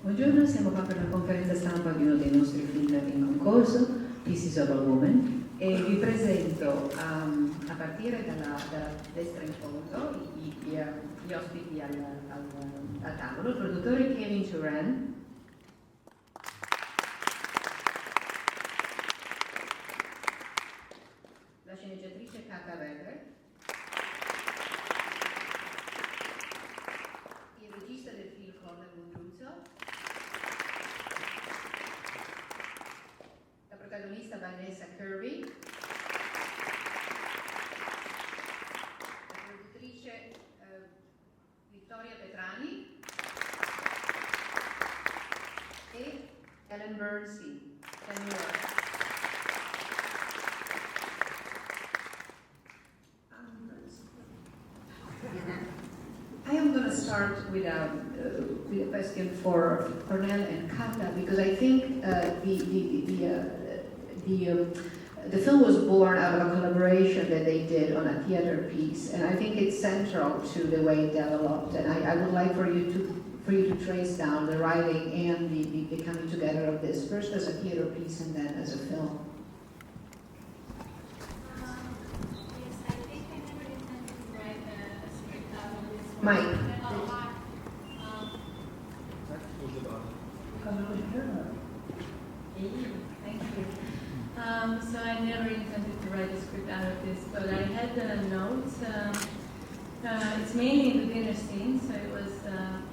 Buongiorno, siamo qua per la conferenza stampa di uno dei nostri film in concorso, Pieces of a Woman, e vi presento a partire dalla destra in fondo gli ospiti al tavolo, il produttore Kevin Turan, la sceneggiatrice Kata Weber, il regista del film Kornél Mundruczó, la protagonista Vanessa Kirby, la produttrice Vittoria Petrani e Ellen Bernstein. I am going to start with a question for Kornél and Kata, because I think the film was born out of a collaboration that they did on a theater piece, and I think it's central to the way it developed. And I would like for you to trace down the writing and the coming together of this, first as a theater piece and then as a film. Mike. Thank you. So I never intended to write a script out of this, but I had the notes. It's mainly in the dinner scene, so it was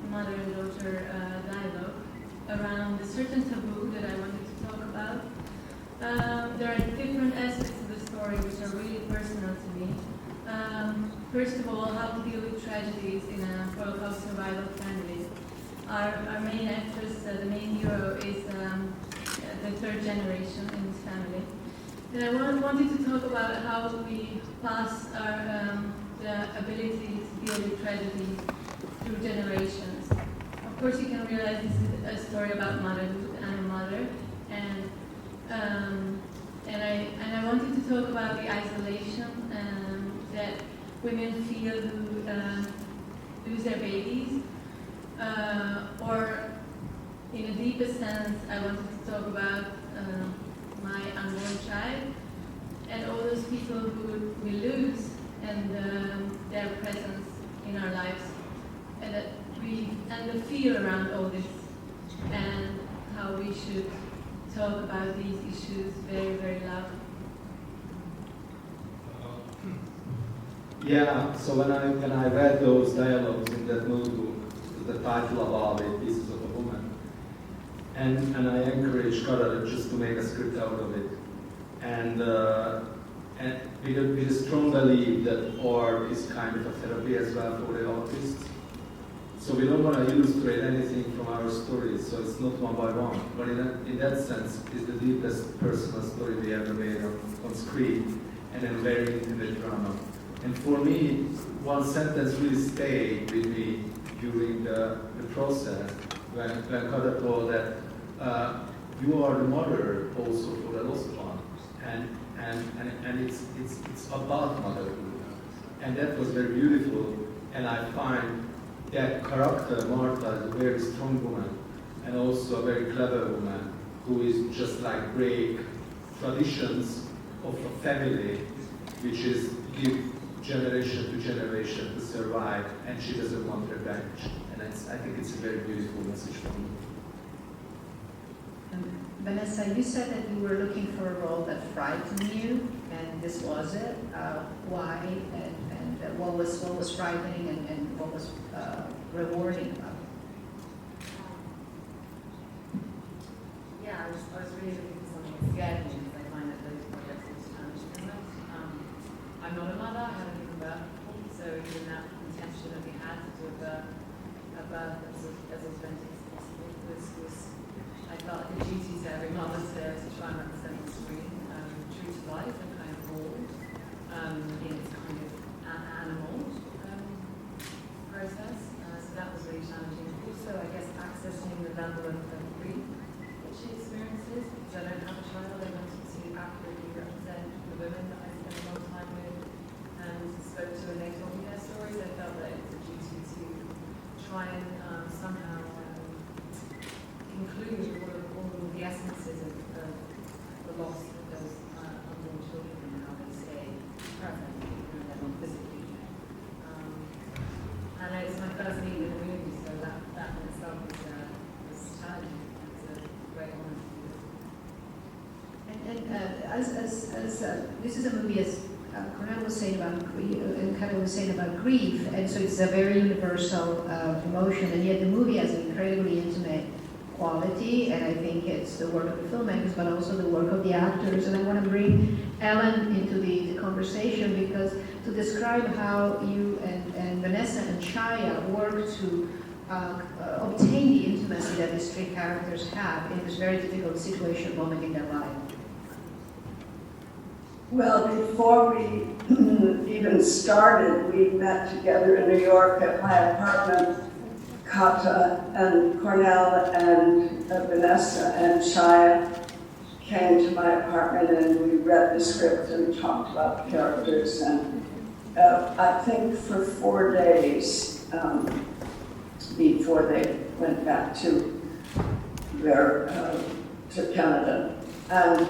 mother and daughter dialogue around a certain taboo that I wanted to talk about. There are different aspects of the story which are really personal to me. First of all, how to deal with tragedies in a Holocaust survival family. Our main actress, the main hero, is the third generation in this family. And I wanted to talk about how we pass our the ability to deal with tragedy through generations. Of course, you can realize this is a story about motherhood and a mother, and I wanted to talk about the isolation that women feel who lose their babies, or in a deeper sense, I wanted to talk about my unborn child and all those people who we lose and their presence in our lives, and the fear around all this, and how we should talk about these issues very, very loud. Yeah, so when I read those dialogues in that notebook, the title about it, Pieces of a Woman, and I encouraged Kara just to make a script out of it, and with a strong belief that art is kind of a therapy as well for the artists. So we don't want to illustrate anything from our stories, so it's not one by one, but in that sense, it's the deepest personal story we ever made on screen, and a very intimate drama. And for me, one sentence really stayed with me during the process when Kata told that you are the mother also for the lost one, and it's about motherhood, and that was very beautiful. And I find that character Martha is a very strong woman, and also a very clever woman who is just like break traditions of a family, which is give generation to generation to survive, and she doesn't want revenge. And I think it's a very beautiful message for me. Vanessa, you said that you were looking for a role that frightened you, and this was it. Why? And what was frightening, and what was rewarding about it? Yeah, I was really looking for something that scared me, because I find that those projects are challenging very much. I'm not a mother, I haven't given birth before, so even that intention that we had to do a birth as authentic as possible was I felt like a duty to every mother to try and represent the screen, true to life and kind of raw in its kind of animal process. So that was really challenging. Also, I guess, accessing the level of grief that she experiences, because I don't have a child. I wanted to accurately represent the women that I spent a long time with and spoke to, and they told me their stories. I felt that it was a duty to try and somehow this is a movie, as Kornél was saying about grief, and Kevin was saying about grief, and so it's a very universal emotion, and yet the movie has an incredibly intimate quality, and I think it's the work of the filmmakers, but also the work of the actors. And I want to bring Ellen into the conversation, because to describe how you and Vanessa and Shaya work to obtain the intimacy that these three characters have in this very difficult situation, moment in their life. Well, before we even started, we met together in New York at my apartment. Kata and Kornél and Vanessa and Shaya came to my apartment, and we read the script and talked about the characters. And I think for 4 days before they went back to Canada. And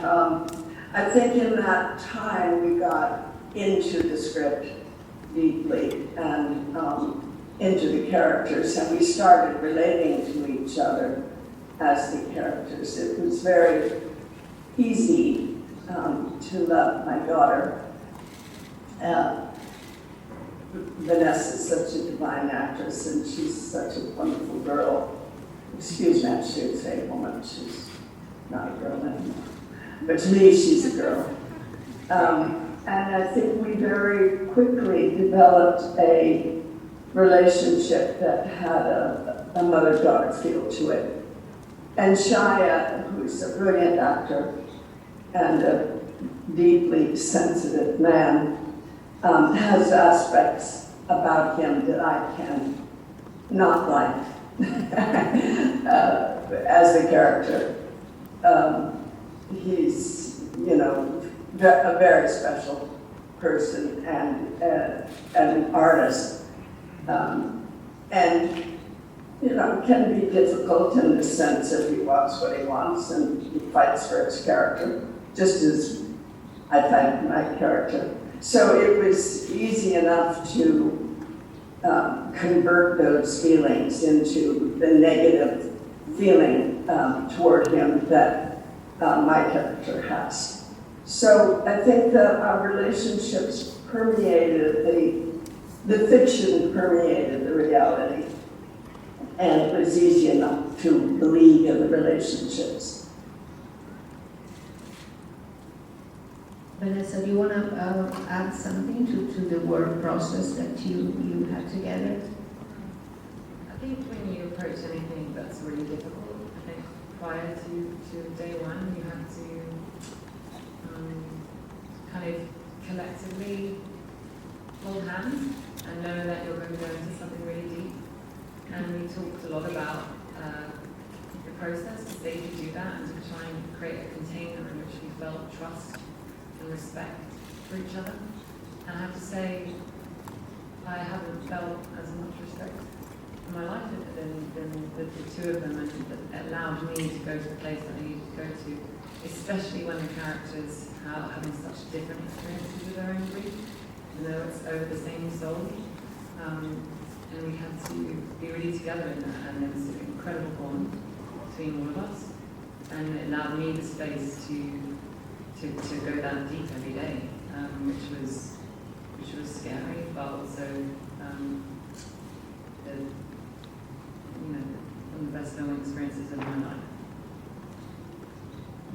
I think in that time we got into the script deeply and into the characters, and we started relating to each other as the characters. It was very easy to love my daughter. Vanessa is such a divine actress, and she's such a wonderful girl. Excuse me, I should say woman. She's not a girl anymore. But to me, she's a girl. And I think we very quickly developed a relationship that had a mother-daughter feel to it. And Shaya, who's a brilliant actor and a deeply sensitive man, has aspects about him that I can not like as the character. He's, a very special person and an artist. And can be difficult in the sense that he wants what he wants and he fights for his character, just as I fight my character. So it was easy enough to convert those feelings into the negative feeling toward him that my character has. So I think that our relationships permeated, the fiction permeated the reality, and it was easy enough to believe in the relationships. Vanessa, do you want to add something to the work process that you had together? I think when you approach anything that's really difficult, I think prior to day one, you have to kind of collectively hold hands and know that you're going to go into something really deep. And we talked a lot about the process, the stage you do that, and to try and create a container in which we felt trust and respect for each other. And I have to say, I haven't felt as much respect in my life than the two of them, and it allowed me to go to the place that I needed to go to, especially when the characters are having such different experiences with their own grief, even though it's over the same soul. And we had to be really together in that, and there was an incredible bond between all of us, and it allowed me the space to go that deep every day, which was scary, but also one of the best filming experiences of my life.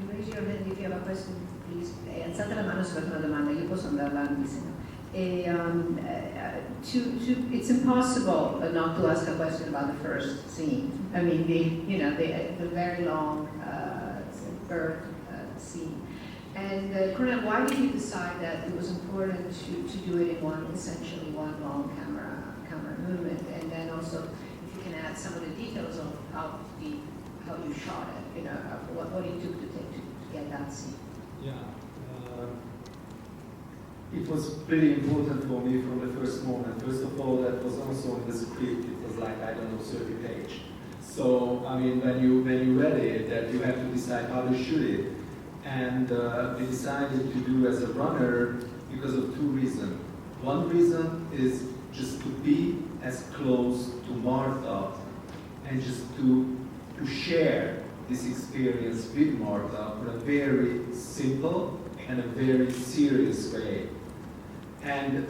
Raise your hand if you have a question, please. Alzate la mano se avete una domanda, io posso andare avanti se no. It's impossible not to ask a question about the first scene. I mean, the very long birth scene. And Kornél, why did you decide that it was important to do it in essentially one long camera movement? And then also, if you can add some of the details of how you shot it, what it took to get that scene. Yeah. It was pretty important for me from the first moment. First of all, that was also in the script. It was like, 30 pages. So, I mean, when you read it, that you have to decide how to shoot it. And we decided to do as a runner because of two reasons. One reason is just to be as close to Martha and just to share this experience with Martha in a very simple in a very serious way. And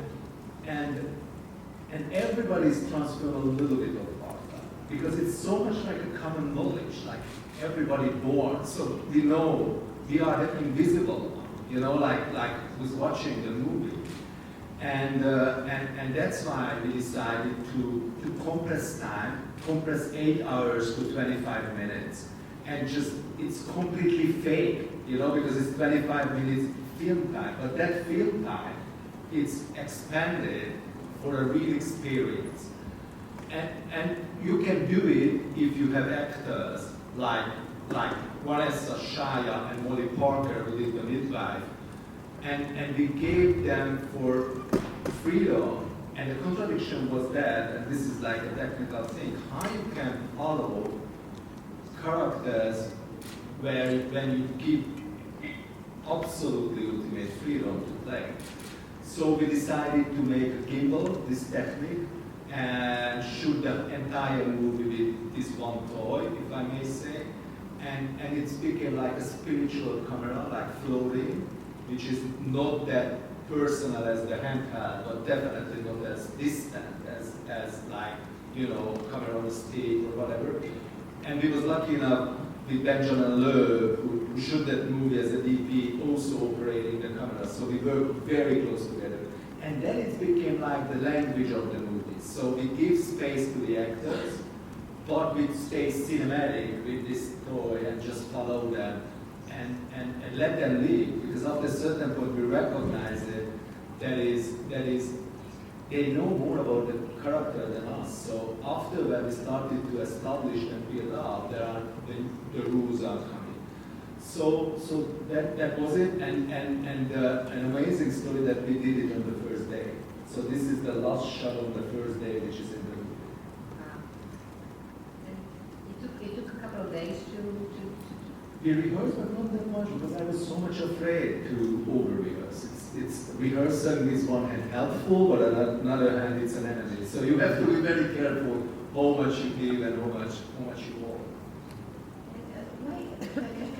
everybody's transferring a little bit of that, because it's so much like a common knowledge, like everybody born, so we know we are the invisible, like who's watching the movie. And that's why we decided to compress time, compress 8 hours to 25 minutes, and just, it's completely fake, because it's 25 minutes film time, but that film time, it's expanded for a real experience. And you can do it if you have actors like Vanessa Kirby and Molly Parker, who did the midwife, and we gave them for freedom. And the contradiction was that, and this is like a technical thing, how you can follow characters when you give absolutely ultimate freedom to play. So we decided to make a gimbal, this technique, and shoot the entire movie with this one toy, if I may say. And it became like a spiritual camera, like floating, which is not that personal as the handheld, but definitely not as distant as like, camera on the stage or whatever. And we was lucky enough with Benjamin Loeb, who shot that movie as a DP, also operating the camera. So we worked very close together. And then it became like the language of the movie. So we give space to the actors, but we stay cinematic with this toy and just follow them and let them live. Because after a certain point we recognize it, that is, they know more about the character than us. So after when we started to establish and build up, the rules are coming. So that was it, and an amazing story that we did it on the first day. So this is the last shot on the first day, which is in the movie. And it took a couple of days to We rehearsed, but not that much, because I was so much afraid to over-rehearse. It's rehearsing is one hand helpful, but on another hand it's an enemy. So you have to be very careful how much you give and how much you want.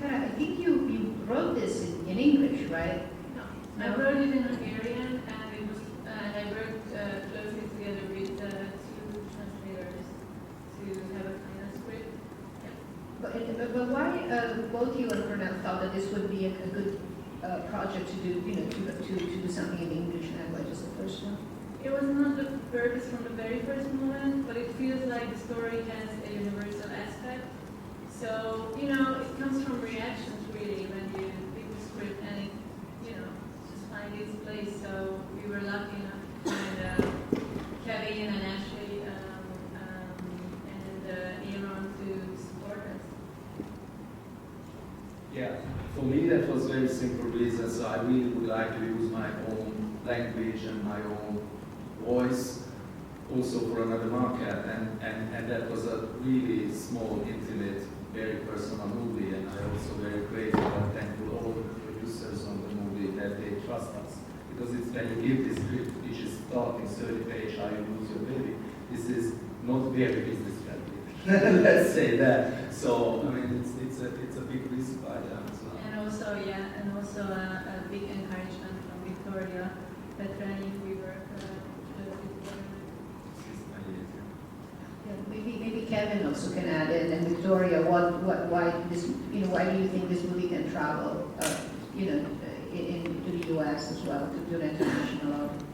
I think you wrote this in English, right? No, I wrote it in Hungarian, and I worked closely together with 2 translators to have a final script. But why both you and Kornél thought that this would be a good project to do, to do something in English language as the first one? It was not the purpose from the very first moment, but it feels like the story has a universal aspect. So, it comes from reactions really when you pick the script, and it, just find its place. So we were lucky enough to find Kevin and Ashley and Aaron to support us. Yeah, for me that was very simple reason. So I really would like to use my own language and my own voice also for another market, and that was a really small, intimate, very personal movie, and I'm also very grateful and thankful to all the producers on the movie that they trust us. Because it's when you give this script, which is starting 30 page, how you lose your baby, this is not very business friendly. Let's say that. So, I mean, it's a big risk by them as well. And also a big encouragement from Victoria, Petrani, we work closely together. Yeah, maybe Kevin also can add in, and Victoria, why this, why do you think this movie can travel, into the U.S. as well, to do an international audience?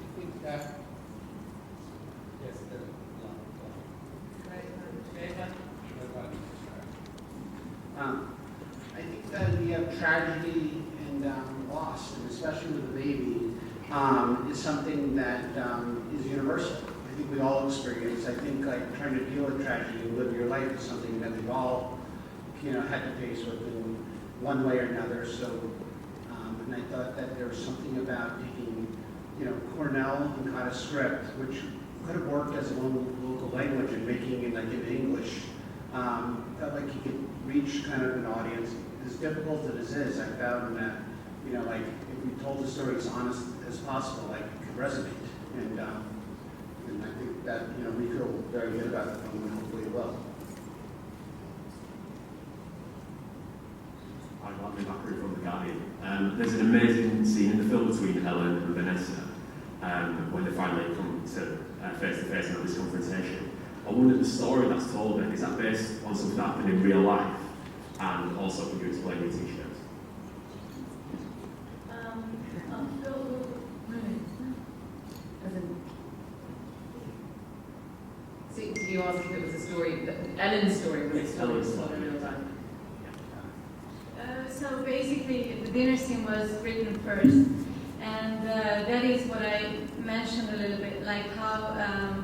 I think that. Yes, I think the idea of tragedy and loss, and especially with the baby, is something that is universal. I think we all experience. I think like trying to deal with tragedy and live your life is something that we've all, had to face with in one way or another. So, and I thought that there was something about taking, Kornél and kind of script, which could have worked as a local language and making it like in English. Felt like you could reach kind of an audience. As difficult as it is, I found that, like if we told the story as honest as possible, like it could resonate. And I think that, we feel very good about the film, and hopefully it will. I'm Andre Macri from the Italian. There's an amazing scene in the film between Ellen and Vanessa when they finally come to face to face and have this confrontation. I wonder, the story that's told then, is that based on something that happened in real life? And also, can you explain your t-shirts? So did you ask if it was a story, Ellen's story was a story Ellen's told in story. real time? So basically, the dinner scene was written first, and that is what I mentioned a little bit, like how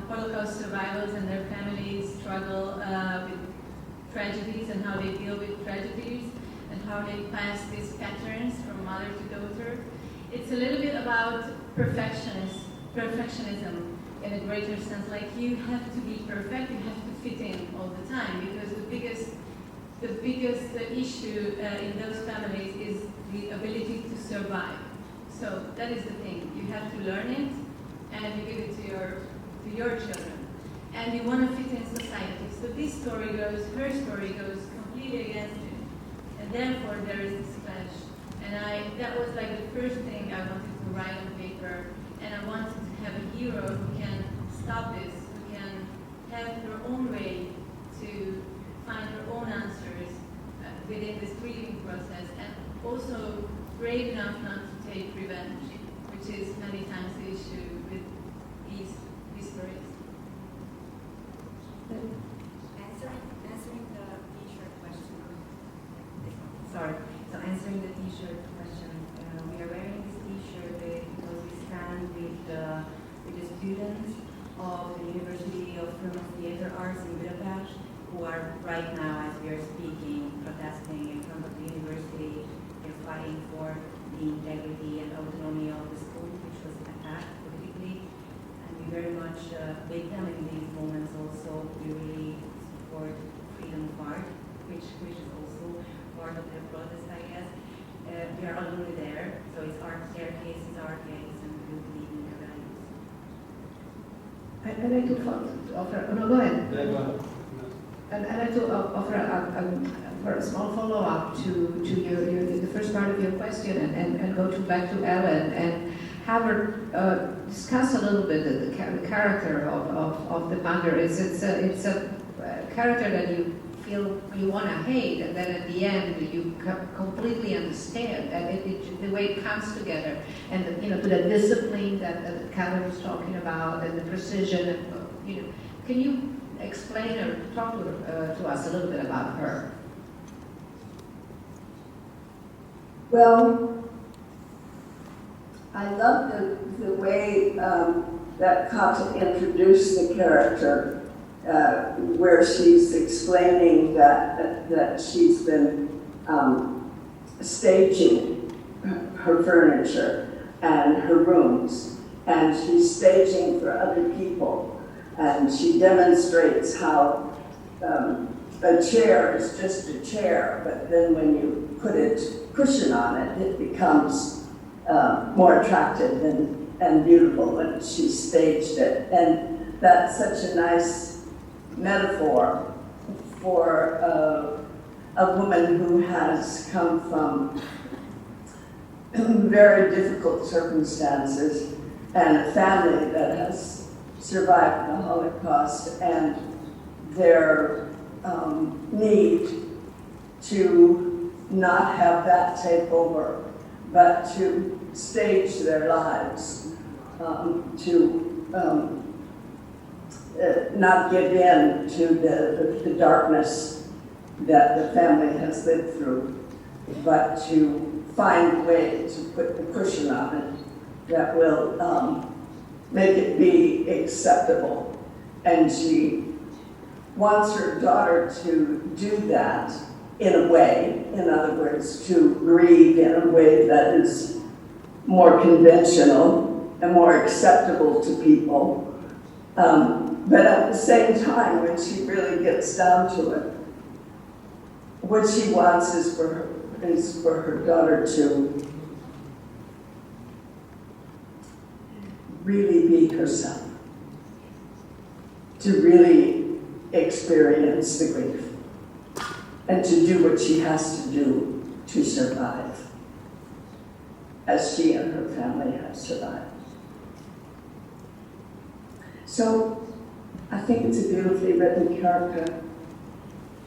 Holocaust survivors and their families struggle with tragedies and how they deal with tragedies and how they pass these patterns from mother to daughter. It's a little bit about perfectionism in a greater sense, like you have to be perfect, you have to fit in all the time, because the biggest issue in those families is the ability to survive. So that is the thing. You have to learn it, and you give it to your children, and you want to fit in society. So this story goes, her story goes completely against it, and therefore there is this clash. And that was like the first thing I wanted to write on paper, and I wanted to have a hero who can stop this, who can have her own way to find her own answers within this grieving process, and also brave enough not to take revenge, which is many times the issue with these stories. Answering the t-shirt question. Sorry. So answering the t-shirt question, we are wearing this t-shirt because we stand with the students of the University of Film and Theatre Arts in Budapest, who are right now, as we are speaking, protesting in front of the university. They're fighting for the integrity and autonomy of the school, which was attacked politically. And we very much with them in these moments also. We really support freedom of art, which is also part of their protest, I guess. We are already there, so it's our staircase, it's our case, and we believe in their values. I'd like to offer, no, go ahead. Yeah, go ahead. I'd like to offer a small follow-up to the first part of your question and go back to Ellen and have her discuss a little bit the character of the mother. It's a character that you feel you want to hate, and then at the end you completely understand, and the way it comes together, and to the discipline that Karen was talking about, and the precision, and can you explain or talk to us a little bit about her? Well, I love the way that Kata introduced the character, where she's explaining that she's been staging her furniture and her rooms, and she's staging for other people. And she demonstrates how a chair is just a chair, but then when you put a cushion on it, it becomes more attractive and beautiful, and she staged it. And that's such a nice metaphor for a woman who has come from very difficult circumstances and a family that has survived the Holocaust, and their need to not have that take over, but to stage their lives, to not give in to the darkness that the family has lived through, but to find a way to put the cushion on it that will make it be acceptable. And she wants her daughter to do that in a way, in other words, to grieve in a way that is more conventional and more acceptable to people. But at the same time, when she really gets down to it, what she wants is for her daughter to really be herself, to really experience the grief, and to do what she has to do to survive. as she and her family have survived. So I think it's a beautifully written character.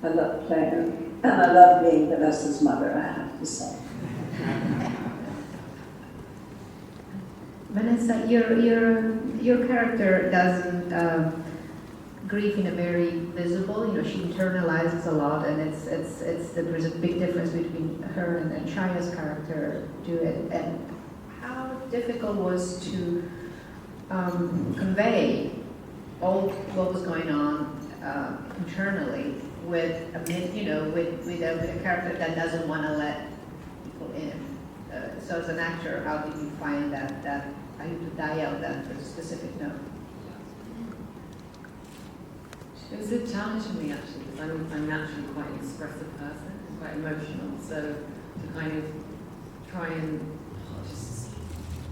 I love playing her, and I love being Vanessa's mother, I have to say. Vanessa, your character doesn't grieve in a very visible. She internalizes a lot, and there's a big difference between her and Shaya's character do it. And how difficult was to convey all what was going on internally with a character that doesn't want to let people in. So as an actor, how did you find that how you to dial that specific note? It was a challenge for me actually, because I'm naturally quite an expressive person, and quite emotional. So to kind of try and just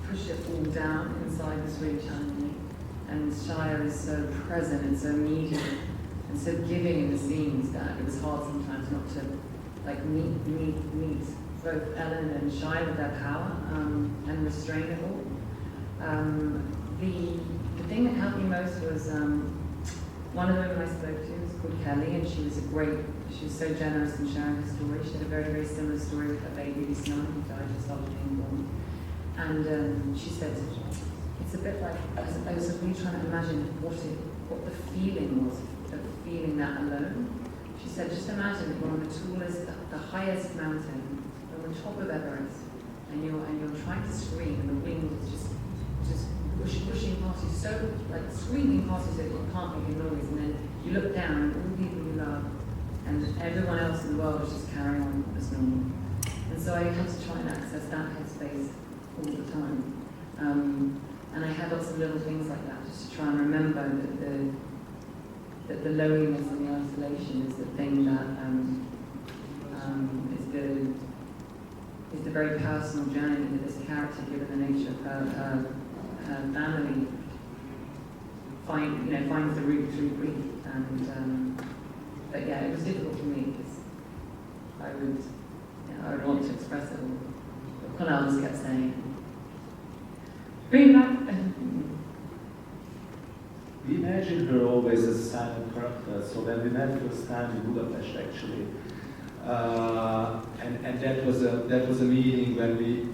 push it all down inside was really challenging. And Shia is so present and so immediate and so giving in the scenes that it was hard sometimes not to meet both Ellen and Shia with their power and restrain it all. The thing that helped me most was one of the women I spoke to was called Kelly, and she was so generous in sharing her story. She had a very, very similar story with her baby son who died just after being born. And she said, it's a bit like, I was really trying to imagine what the feeling was of feeling that alone. She said, just imagine that you're on the tallest, the highest mountain, on the top of Everest, and you're trying to scream, and the wind is just pushing past you, so like screaming past you so you can't make a noise, and then you look down and all the people you love and everyone else in the world is just carrying on as normal. And so I had to try and access that headspace all the time. And I had lots of little things like that just to try and remember that the loneliness and the isolation is the thing that is the very personal journey that this character, given the nature of her family, finds the route through grief. And but yeah, it was difficult for me because I would want to express it all. But Kornél just kept saying, bring it back. We imagine her always as a silent character. So when we met first time in Budapest, actually, and that was a meeting when we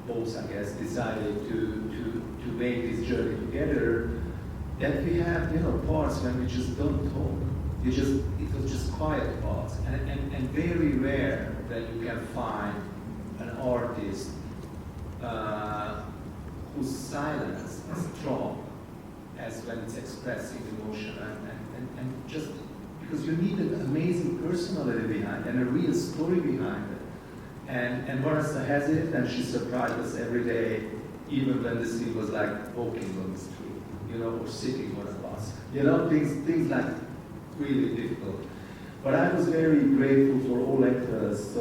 both, I guess, decided to make this journey together. That we have, parts when we just don't talk. It was just quiet parts, and very rare that you can find an artist whose silence is strong as when it's expressing emotion, and just because you need an amazing personality behind and a real story behind it. And Vanessa has it, and she surprised us every day, even when the scene was like walking on the street, or sitting on a bus, things like really difficult. But I was very grateful for all actors. So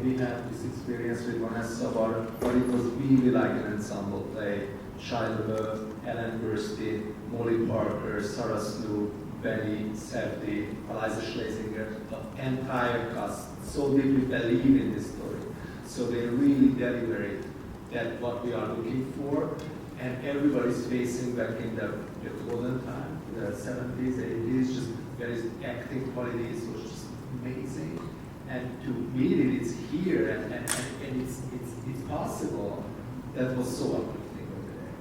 we had this experience with Vanessa, but it was really like an ensemble play. Shia LaBeouf, Ellen Burstyn, Molly Parker, Sarah Snook, Benny Safdie, Eliza Schlesinger, the entire cast so deeply believe in this story. So they really delivered that what we are looking for, and everybody's facing back in the golden time, the 70s, 80s, just various acting qualities was just amazing. And to meet it, it's here, and it's possible. That was so uplifting over there.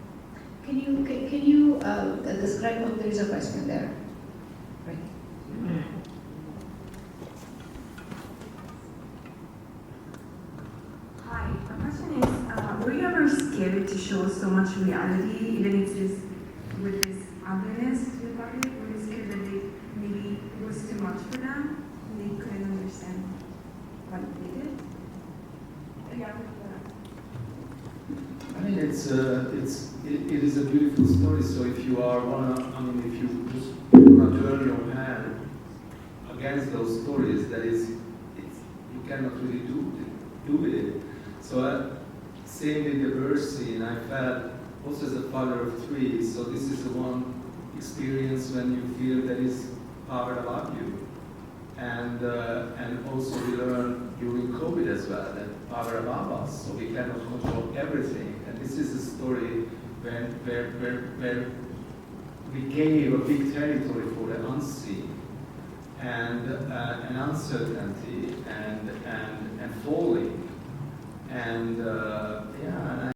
Can you describe? Oh, there is a question there. Right. Hi, my question is, were you ever scared to show so much reality, even if it's with this otherness to the public? Were you scared that maybe it was too much for them and they couldn't understand what they did? Yeah. It is a beautiful story. So if you if you just wanna turn your hand against those stories, you cannot really do with it. So same with the birth scene. I felt also as a father of three. So this is the one experience when you feel there is power above you, and also we learn during COVID as well, that power above us, so we cannot control everything. And this is a story where we gave a big territory for the unseen and an uncertainty and falling. And yeah, and